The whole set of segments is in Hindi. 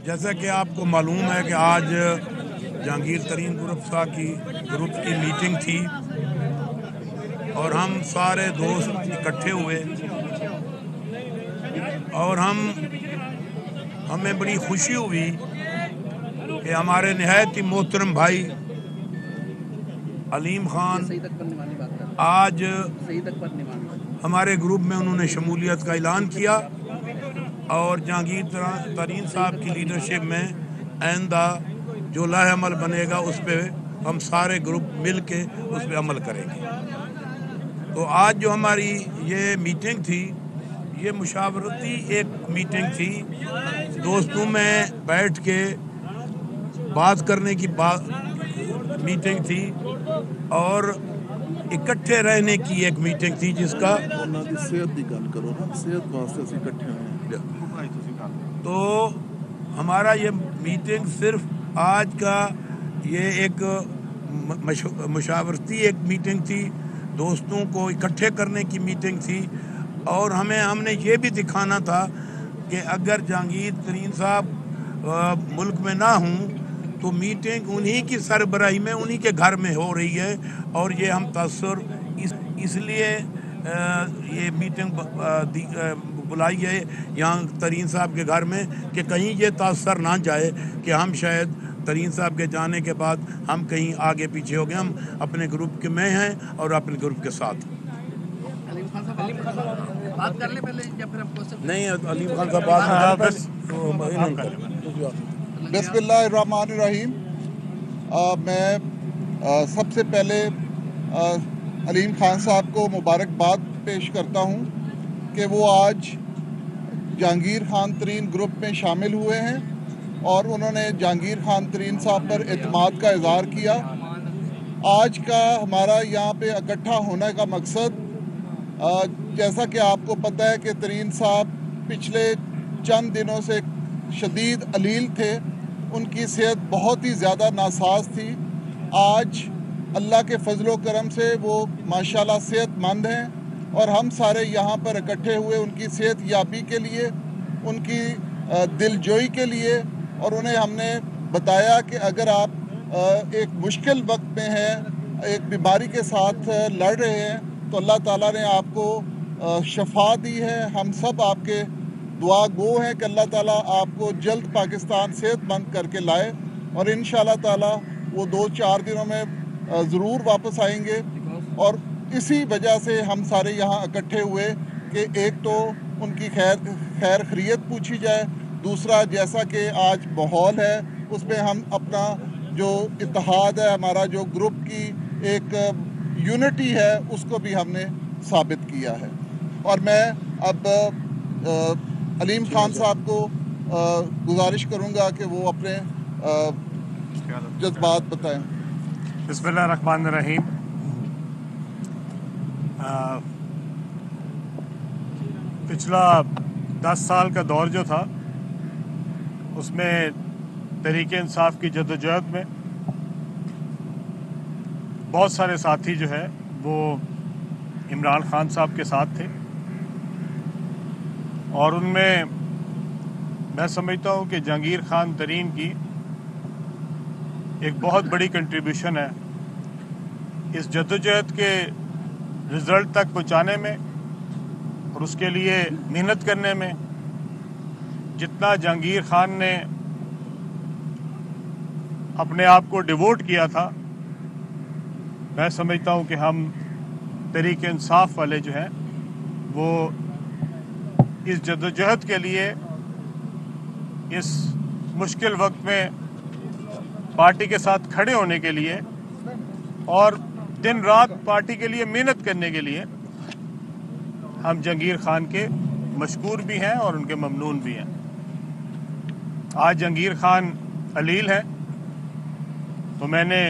जैसा कि आपको मालूम है कि आज जहांगीर तरीन ग्रुप की मीटिंग थी और हम सारे दोस्त इकट्ठे हुए और हमें बड़ी खुशी हुई कि हमारे निहायत ही मोहतरम भाई अलीम खान आज हमारे ग्रुप में उन्होंने शमूलियत का ऐलान किया और जहांगीर तरीन साहब की लीडरशिप में आइंदा जो लाहे अमल बनेगा उस पर हम सारे ग्रुप मिल के उस पर अमल करेंगे। तो आज जो हमारी ये मीटिंग थी, ये मुशावरती एक मीटिंग थी, दोस्तों में बैठ के बात करने की मीटिंग थी और इकट्ठे रहने की एक मीटिंग थी जिसका सेहत की गल करो ना, सेहत वास्ते असीं इकट्ठे हुए हैं। तो हमारा ये मीटिंग सिर्फ आज का ये एक मुशावरती एक मीटिंग थी, दोस्तों को इकट्ठे करने की मीटिंग थी और हमने ये भी दिखाना था कि अगर जहांगीर तरीन साहब मुल्क में ना हों तो मीटिंग उन्हीं की सरबराही में उन्हीं के घर में हो रही है और ये हम तासुर इसलिए ये मीटिंग बुलाई है यहाँ तरीन साहब के घर में कि कहीं ये तासर ना जाए कि हम शायद तरीन साहब के जाने के बाद हम कहीं आगे पीछे हो गए। हम अपने ग्रुप के में हैं और अपने ग्रुप के साथ। बात कर ले पहले या फिर हम नहीं, अलीम खान साहब बात बिस्मिल्लाहिर्रहमानिर्रहीम। मैं सबसे पहले अलीम खान साहब को मुबारकबाद पेश करता हूँ कि वो आज जहांगीर खान तरीन ग्रुप में शामिल हुए हैं और उन्होंने जहांगीर खान तरीन साहब पर एतमाद का इज़हार किया। आज का हमारा यहाँ पे इकट्ठा होने का मकसद, जैसा कि आपको पता है कि तरीन साहब पिछले चंद दिनों से शदीद अलील थे, उनकी सेहत बहुत ही ज़्यादा नासाज थी। आज अल्लाह के फजलो करम से वो माशाल्लाह सेहतमंद हैं और हम सारे यहाँ पर इकट्ठे हुए उनकी सेहत याबी के लिए, उनकी दिलजोई के लिए, और उन्हें हमने बताया कि अगर आप एक मुश्किल वक्त में हैं, एक बीमारी के साथ लड़ रहे हैं, तो अल्लाह ताला ने आपको शफा दी है। हम सब आपके दुआ गो हैं कि अल्लाह ताला आपको जल्द पाकिस्तान सेहतमंद करके लाए और इंशाअल्लाह ताला वो 2-4 दिनों में ज़रूर वापस आएंगे। और इसी वजह से हम सारे यहाँ इकट्ठे हुए कि एक तो उनकी खैर खैरियत पूछी जाए, दूसरा जैसा कि आज माहौल है उसमें हम अपना जो इत्तेहाद है, हमारा जो ग्रुप की एक यूनिटी है, उसको भी हमने साबित किया है। और मैं अब अलीम खान साहब को गुजारिश करूंगा कि वो अपने जज्बात बताएं। बिस्मिल्लाहिर्रहमानिर्रहीम। पिछला 10 साल का दौर जो था उसमें तहरीक इंसाफ की जद्दोजहद में बहुत सारे साथी जो है वो इमरान खान साहब के साथ थे और उनमें मैं समझता हूँ कि जहांगीर खान तरीन की एक बहुत बड़ी कंट्रीब्यूशन है इस जद्दोजहद के रिज़ल्ट तक पहुँचाने में और उसके लिए मेहनत करने में। जितना जहांगीर खान ने अपने आप को डिवोट किया था, मैं समझता हूँ कि हम तहरीक इंसाफ वाले जो हैं वो इस जद्दोजहद के लिए इस मुश्किल वक्त में पार्टी के साथ खड़े होने के लिए और दिन रात पार्टी के लिए मेहनत करने के लिए हम जहांगीर खान के मशकूर भी हैं और उनके ममनून भी हैं। आज जहांगीर खान अलील हैं तो मैंने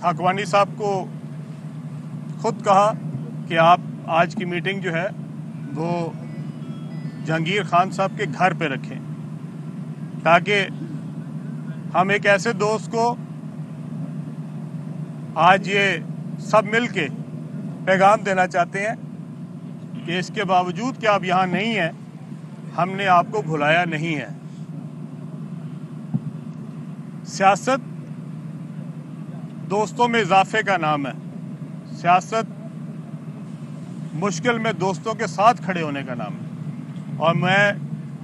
हकवानी साहब को खुद कहा कि आप आज की मीटिंग जो है वो जहांगीर खान साहब के घर पे रखें ताकि हम एक ऐसे दोस्त को आज ये सब मिल के पैगाम देना चाहते हैं कि इसके बावजूद कि आप यहाँ नहीं हैं, हमने आपको भुलाया नहीं है। सियासत दोस्तों में इजाफे का नाम है। सियासत मुश्किल में दोस्तों के साथ खड़े होने का नाम है। और मैं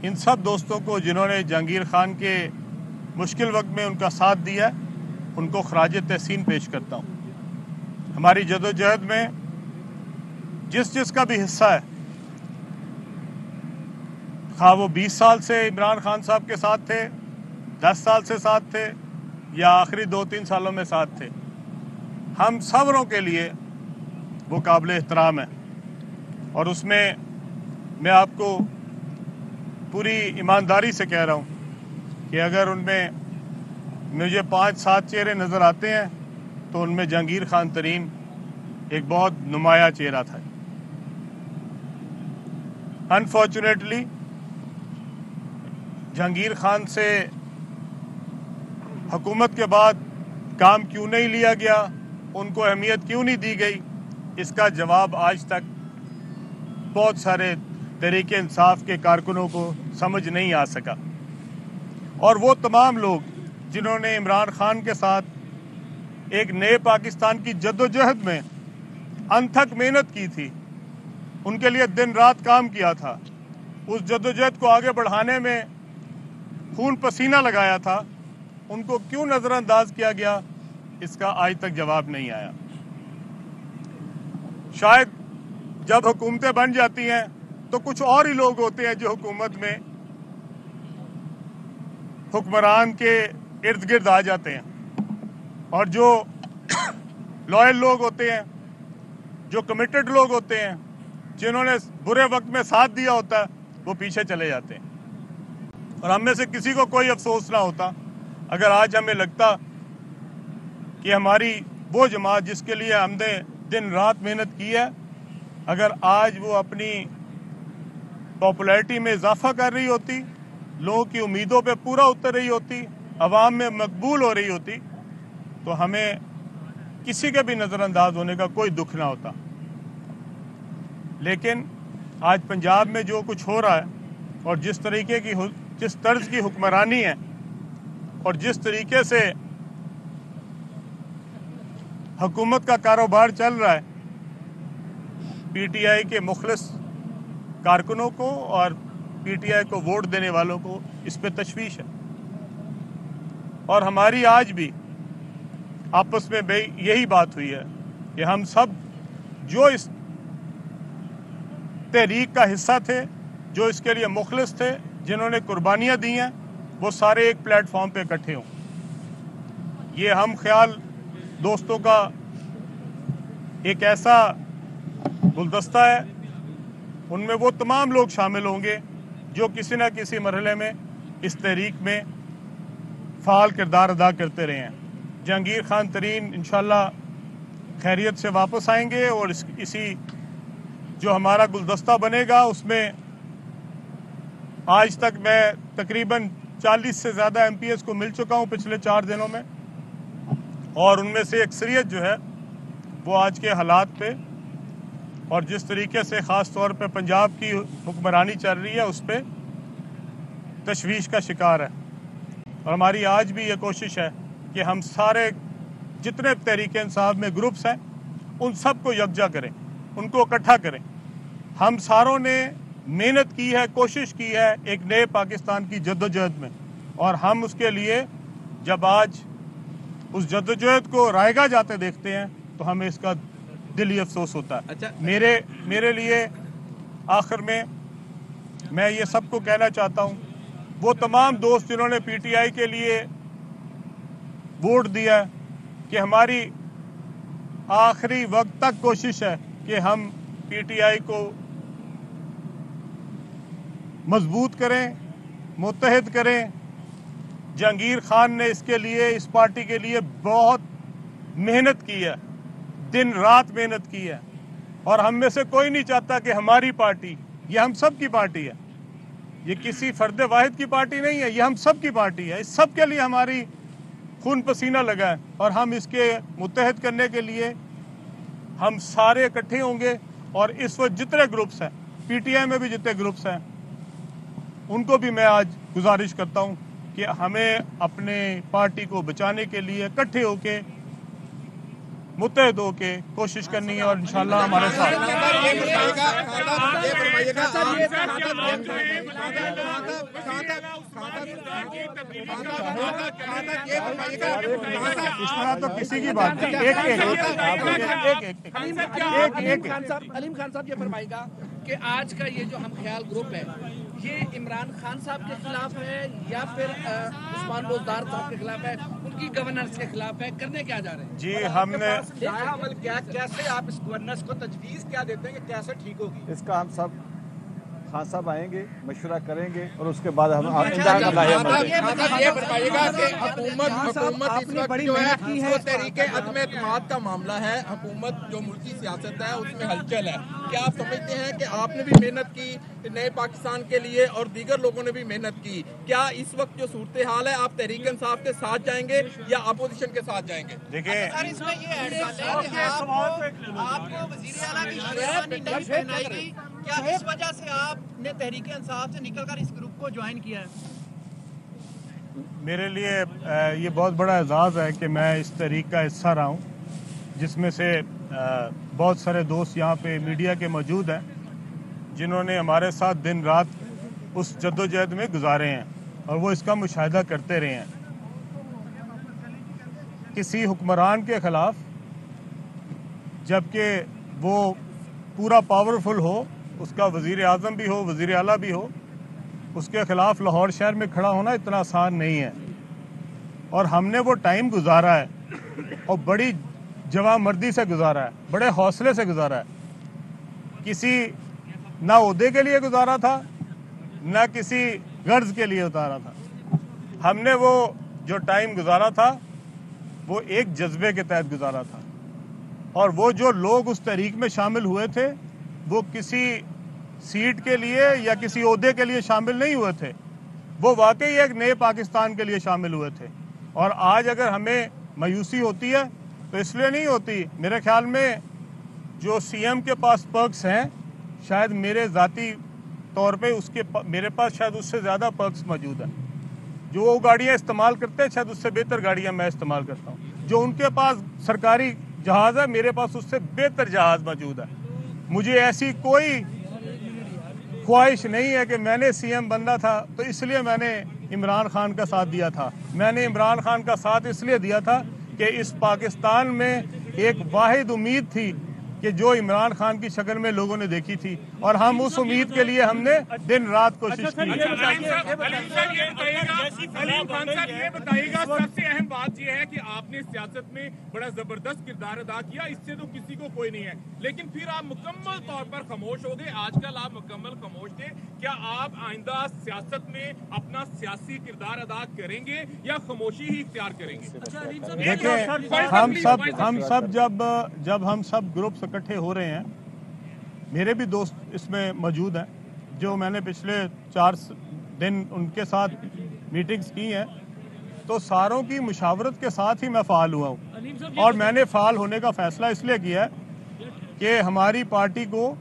इन सब दोस्तों को जिन्होंने जहांगीर खान के मुश्किल वक्त में उनका साथ दिया, उनको खराज तहसीन पेश करता हूँ। हमारी जदोजहद में जिसका भी हिस्सा है, खा वो 20 साल से इमरान खान साहब के साथ थे, 10 साल से साथ थे, या आखिरी 2-3 सालों में साथ थे, हम सबरों के लिए वो काबिल एहतराम है। और उसमें मैं आपको पूरी ईमानदारी से कह रहा हूँ कि अगर उनमें मुझे 5-7 चेहरे नज़र आते हैं तो उनमें जहांगीर खान तरीन एक बहुत नुमाया चेहरा था। अनफॉर्चुनेटली जहांगीर खान से हुकूमत के बाद काम क्यों नहीं लिया गया, उनको अहमियत क्यों नहीं दी गई, इसका जवाब आज तक बहुत सारे तहरीक इंसाफ के कारकुनों को समझ नहीं आ सका। और वो तमाम लोग जिन्होंने इमरान खान के साथ एक नए पाकिस्तान की जद्दोजहद में अनथक मेहनत की थी, उनके लिए दिन रात काम किया था, उस जद्दोजहद को आगे बढ़ाने में खून पसीना लगाया था, उनको क्यों नज़रअंदाज किया गया, इसका आज तक जवाब नहीं आया। शायद जब हुकूमतें बन जाती हैं तो कुछ और ही लोग होते हैं जो हुकूमत में हुक्मरान के इर्द गिर्द आ जाते हैं, और जो लॉयल लोग होते हैं, जो कमिटेड लोग होते हैं, जिन्होंने बुरे वक्त में साथ दिया होता है, वो पीछे चले जाते हैं। और हम में से किसी को कोई अफसोस ना होता अगर आज हमें लगता कि हमारी वो जमात जिसके लिए हमने दिन रात मेहनत की है, अगर आज वो अपनी पॉपुलैरिटी में इजाफा कर रही होती, लोगों की उम्मीदों पे पूरा उतर रही होती, अवाम में मकबूल हो रही होती, तो हमें किसी के भी नज़रअंदाज होने का कोई दुख ना होता। लेकिन आज पंजाब में जो कुछ हो रहा है और जिस तर्ज की हुक्मरानी है और जिस तरीके से हुकूमत का कारोबार चल रहा है, पीटीआई के मुखलिस कारकुनों को और पीटीआई को वोट देने वालों को इस पे तशवीश है। और हमारी आज भी आपस में यही बात हुई है कि हम सब जो इस तहरीक का हिस्सा थे, जो इसके लिए मुखलिस थे, जिन्होंने कुर्बानियां दी हैं, वो सारे एक प्लेटफॉर्म पे इकट्ठे हों। ये हम ख्याल दोस्तों का एक ऐसा गुलदस्ता है, उनमें वो तमाम लोग शामिल होंगे जो किसी न किसी मरहले में इस तहरीक में फ़ाल किरदार अदा करते रहे हैं। जहांगीर खान तरीन इंशाल्लाह खैरियत से वापस आएंगे और इसी जो हमारा गुलदस्ता बनेगा उसमें आज तक मैं तकरीबन 40 से ज़्यादा MPs को मिल चुका हूँ पिछले 4 दिनों में, और उनमें से अक्सरियत जो है वो आज के हालात पे और जिस तरीके से ख़ास तौर पे पंजाब की हुक्मरानी चल रही है उस पर तशवीश का शिकार है। और हमारी आज भी ये कोशिश है कि हम सारे जितने तहरीक इंसाफ में ग्रुप्स हैं उन सब को यकजा करें, उनको इकट्ठा करें। हम सारों ने मेहनत की है, कोशिश की है एक नए पाकिस्तान की जद्दोजहद में, और हम उसके लिए जब आज उस जद्दोजहद को रायगा जाते देखते हैं तो हमें इसका दिली अफसोस होता है। अच्छा, मेरे लिए आखिर में मैं ये सबको कहना चाहता हूँ, वो तमाम दोस्त जिन्होंने पीटीआई के लिए वोट दिया, कि हमारी आखिरी वक्त तक कोशिश है कि हम पीटीआई को मजबूत करें, मुत्तहिद करें। जहांगीर खान ने इसके लिए, इस पार्टी के लिए बहुत मेहनत की है, दिन रात मेहनत की है, और हम में से कोई नहीं चाहता कि हमारी पार्टी, ये हम सब की पार्टी है, ये किसी फर्द वाहिद की पार्टी नहीं है, ये हम सब की पार्टी है। इस सब के लिए हमारी खून पसीना लगा है, और हम इसके मुत्तहिद करने के लिए हम सारे इकट्ठे होंगे। और इस वक्त जितने ग्रुप्स हैं, पीटीआई में भी जितने ग्रुप्स हैं, उनको भी मैं आज गुजारिश करता हूँ कि हमें अपने पार्टी को बचाने के लिए इकट्ठे होके मुत्तहद होके कोशिश करनी है और इंशाल्लाह हमारे साथ इस तरह तो किसी की बात नहीं। अलीम खान साहब ये फरमाएगा कि आज का ये जो हम ख्याल ग्रुप है ये इमरान खान साहब के खिलाफ है या फिर उस्मान बोजदार साहब के खिलाफ है, उनकी गवर्नेंस के खिलाफ है, करने क्या जा रहे हैं? जी हमने कैसे आप इस गवर्नेंस को तजवीज़ क्या देते हैं कि कैसे ठीक होगी? इसका हम सब खान साहब आएंगे, मशवरा करेंगे और उसके बाद हम ये बताइएगा कि हुकूमत इस वक्त जो है वो तहरीके अदम एतमाद का मामला है, हुकूमत जो मुल्की सियासत है उसमें हलचल है। क्या आप समझते हैं कि आपने भी मेहनत की नए पाकिस्तान के लिए और दीगर लोगों ने भी मेहनत की, क्या इस वक्त जो सूरत हाल है आप तहरीक इंसाफ के साथ जाएंगे या अपोजिशन के साथ जाएंगे? देखिए क्या इस वजह से आपने तहरीक इंसाफ से निकलकर इस ग्रुप को ज्वाइन किया है? मेरे लिए ये बहुत बड़ा एजाज़ है कि मैं इस तहरीक का हिस्सा रहा हूँ, जिसमें से बहुत सारे दोस्त यहाँ पे मीडिया के मौजूद हैं जिन्होंने हमारे साथ दिन रात उस जद्दोजहद में गुजारे हैं और वो इसका मुशाहिदा करते रहे हैं। किसी हुक्मरान के ख़िलाफ़ जबकि वो पूरा पावरफुल हो, उसका वज़ीर आज़म भी हो, वज़ीर आला भी हो, उसके ख़िलाफ़ लाहौर शहर में खड़ा होना इतना आसान नहीं है। और हमने वो टाइम गुजारा है और बड़ी जवामर्दी से गुजारा है, बड़े हौसले से गुजारा है। किसी ना ओहदे के लिए गुजारा था, ना किसी गर्ज के लिए उतारा था। हमने वो जो टाइम गुजारा था वो एक जज्बे के तहत गुजारा था और वो जो लोग उस तहरीक में शामिल हुए थे वो किसी सीट के लिए या किसी ओहदे के लिए शामिल नहीं हुए थे, वो वाकई एक नए पाकिस्तान के लिए शामिल हुए थे। और आज अगर हमें मायूसी होती है तो इसलिए नहीं होती, मेरे ख्याल में जो सीएम के पास पर्क्स हैं शायद मेरे ज़ाती तौर पे मेरे पास शायद उससे ज़्यादा पर्क्स मौजूद हैं। जो वो गाड़ियाँ इस्तेमाल करते हैं शायद उससे बेहतर गाड़ियाँ मैं इस्तेमाल करता हूँ। जो उनके पास सरकारी जहाज़ है मेरे पास उससे बेहतर जहाज़ मौजूद है। मुझे ऐसी कोई ख्वाहिश नहीं है कि मैंने सीएम बनना था तो इसलिए मैंने इमरान खान का साथ दिया था। मैंने इमरान खान का साथ इसलिए दिया था कि इस पाकिस्तान में एक वाहिद उम्मीद थी कि जो इमरान खान की शक्ल में लोगों ने देखी थी और हम उस उम्मीद के लिए हमने दिन रात कोशिश की। अलीम खान साहब ये बताइएगा, सबसे अहम बात ये है कि आपने सियासत में बड़ा जबरदस्त किरदार अदा किया, इससे तो किसी को कोई नहीं है, लेकिन फिर आप मुकम्मल तौर पर खामोश हो गए। आजकल आप मुकम्मल खामोश थे, क्या आप आइंदा सियासत में अपना सियासी किरदार अदा करेंगे या खामोशी ही इख्तियार करेंगे? देखिए हम सब जब हम सब ग्रुप इकट्ठे हो रहे हैं, मेरे भी दोस्त इसमें मौजूद हैं जो मैंने पिछले 4 दिन उनके साथ मीटिंग्स की हैं, तो सारों की मुशावरत के साथ ही मैं फ़ाल हुआ हूँ। और मैंने फ़ाल होने का फ़ैसला इसलिए किया है कि हमारी पार्टी को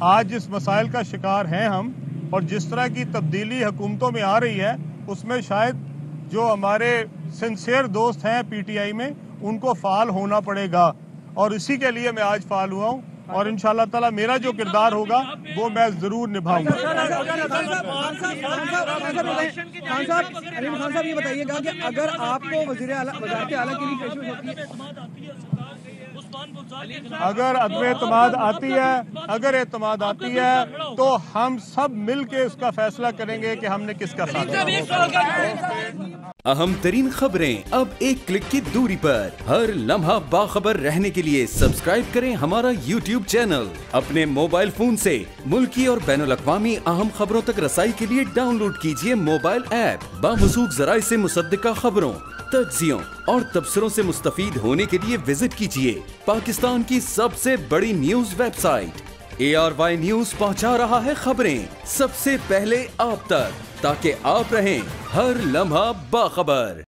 आज जिस मसाइल का शिकार हैं हम और जिस तरह की तब्दीली हुकूमतों में आ रही है उसमें शायद जो हमारे सिंसियर दोस्त हैं पीटीआई में उनको फ़ाल होना पड़ेगा और इसी के लिए मैं आज फ़ाल हुआ हूँ और इंशाअल्लाह ताला मेरा जो किरदार होगा वो मैं ज़रूर निभाऊंगा। अलीम खान साहब ये बताइएगा कि अगर आपको वज़ीर-ए-आला के लिए पेशकश होती है, अगर अदम एतमाद आती है तो हम सब मिल के उसका फैसला करेंगे कि हमने किसका साथ दिया। अहम तरीन खबरें अब एक क्लिक की दूरी पर, हर लम्हा बाखबर रहने के लिए सब्सक्राइब करें हमारा YouTube चैनल। अपने मोबाइल फोन से मुल्की और बैनुल-अक़वामी अहम खबरों तक रसाई के लिए डाउनलोड कीजिए मोबाइल ऐप। बामसूख ज़राए से मुसद्दिक़ा खबरों, तज्ज़ियों और तबसरों से मुस्तफ़ीद होने के लिए विजिट कीजिए पाकिस्तान की सबसे बड़ी न्यूज वेबसाइट। ARY न्यूज पहुंचा रहा है खबरें सबसे पहले आप तक, ताकि आप रहें हर लम्हा बाखबर।